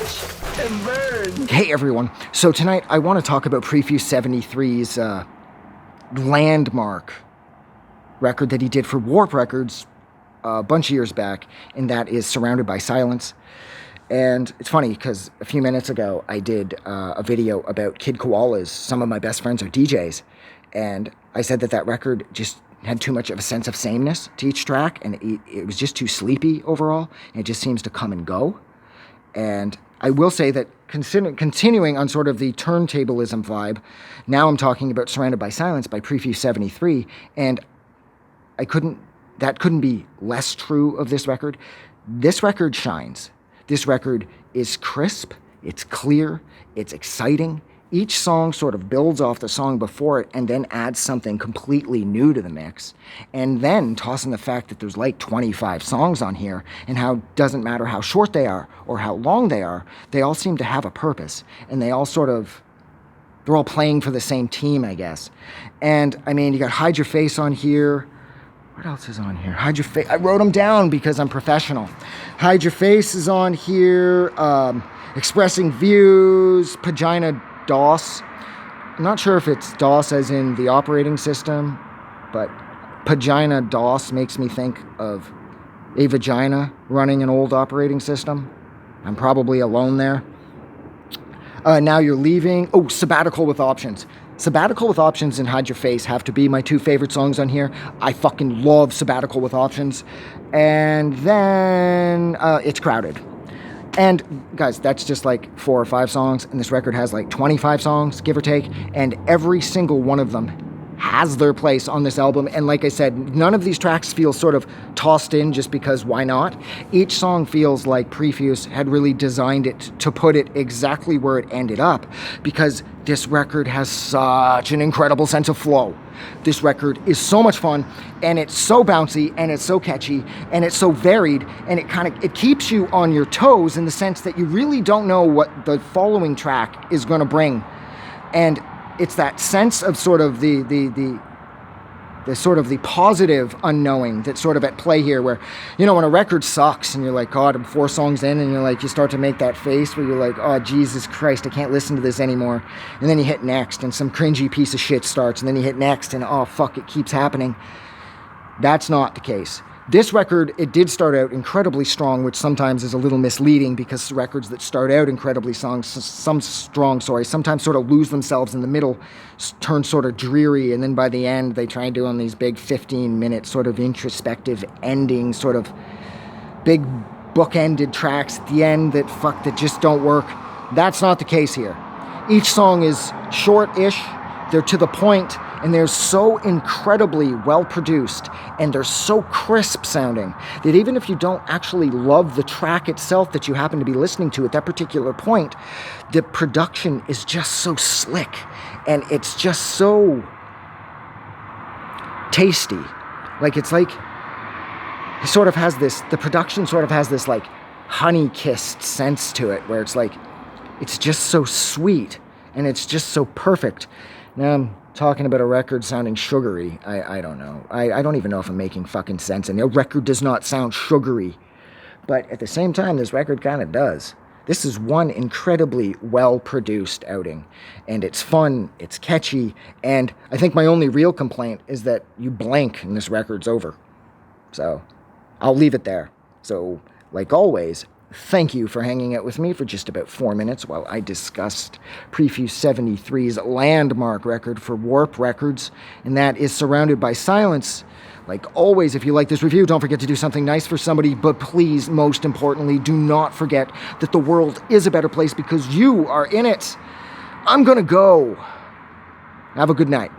Watch and burn. Hey everyone, so tonight I want to talk about Prefuse 73's landmark record that he did for Warp Records a bunch of years back, and that is Surrounded by Silence. And it's funny because a few minutes ago I did a video about Kid Koala's Some of My Best Friends Are DJs, and I said that that record just had too much of a sense of sameness to each track, and it was just too sleepy overall, and it just seems to come and go. And I will say that continuing on sort of the turntablism vibe, now I'm talking about Surrounded by Silence by Prefuse 73, and that couldn't be less true of this record. This record shines. This record is crisp, it's clear, it's exciting. Each song sort of builds off the song before it and then adds something completely new to the mix. And then toss in the fact that there's like 25 songs on here, and how it doesn't matter how short they are or how long they are, they all seem to have a purpose. And they're all playing for the same team, I guess. And I mean, you got Hide Your Face on here. What else is on here? Hide Your Face. I wrote them down because I'm professional. Hide Your Face is on here. Expressing Views. Pagina DOS. I'm not sure if it's DOS as in the operating system, but Pagina DOS makes me think of a vagina running an old operating system. I'm probably alone there. Now You're Leaving. Oh, Sabbatical with Options. Sabbatical with Options and Hide Your Face have to be my two favorite songs on here. I fucking love Sabbatical with Options. And then It's Crowded. And guys, that's just like 4 or 5 songs, and this record has like 25 songs, give or take, and every single one of them has their place on this album. And like I said, none of these tracks feel sort of tossed in just because why not? Each song feels like Prefuse had really designed it to put it exactly where it ended up, because this record has such an incredible sense of flow. This record is so much fun, and it's so bouncy, and it's so catchy, and it's so varied, and it keeps you on your toes in the sense that you really don't know what the following track is going to bring. And it's that sense of sort of the positive unknowing that's sort of at play here, where, you know, when a record sucks and you're like, God, I'm 4 songs in, and you're like, you start to make that face where you're like, oh, Jesus Christ, I can't listen to this anymore. And then you hit next, and some cringy piece of shit starts, and then you hit next, and oh, fuck, it keeps happening. That's not the case. This record, it did start out incredibly strong, which sometimes is a little misleading, because records that start out incredibly strong sometimes sort of lose themselves in the middle, turn sort of dreary, and then by the end they try and do on these big 15-minute sort of introspective ending, sort of big bookended tracks at the end that just don't work. That's not the case here. Each song is short-ish, they're to the point, and they're so incredibly well produced, and they're so crisp sounding that even if you don't actually love the track itself that you happen to be listening to at that particular point, the production is just so slick, and it's just so tasty. Like, it's like, the production sort of has this like honey-kissed sense to it, where it's like, it's just so sweet, and it's just so perfect. Now I'm talking about a record sounding sugary. I don't know. I don't even know if I'm making fucking sense. And a record does not sound sugary. But at the same time, this record kind of does. This is one incredibly well-produced outing. And it's fun, it's catchy, and I think my only real complaint is that you blank and this record's over. So, I'll leave it there. So, like always, thank you for hanging out with me for just about 4 minutes while I discussed Prefuse 73's landmark record for Warp Records, and that is Surrounded by Silence. Like always, if you like this review, don't forget to do something nice for somebody, but please, most importantly, do not forget that the world is a better place because you are in it. I'm gonna go. Have a good night.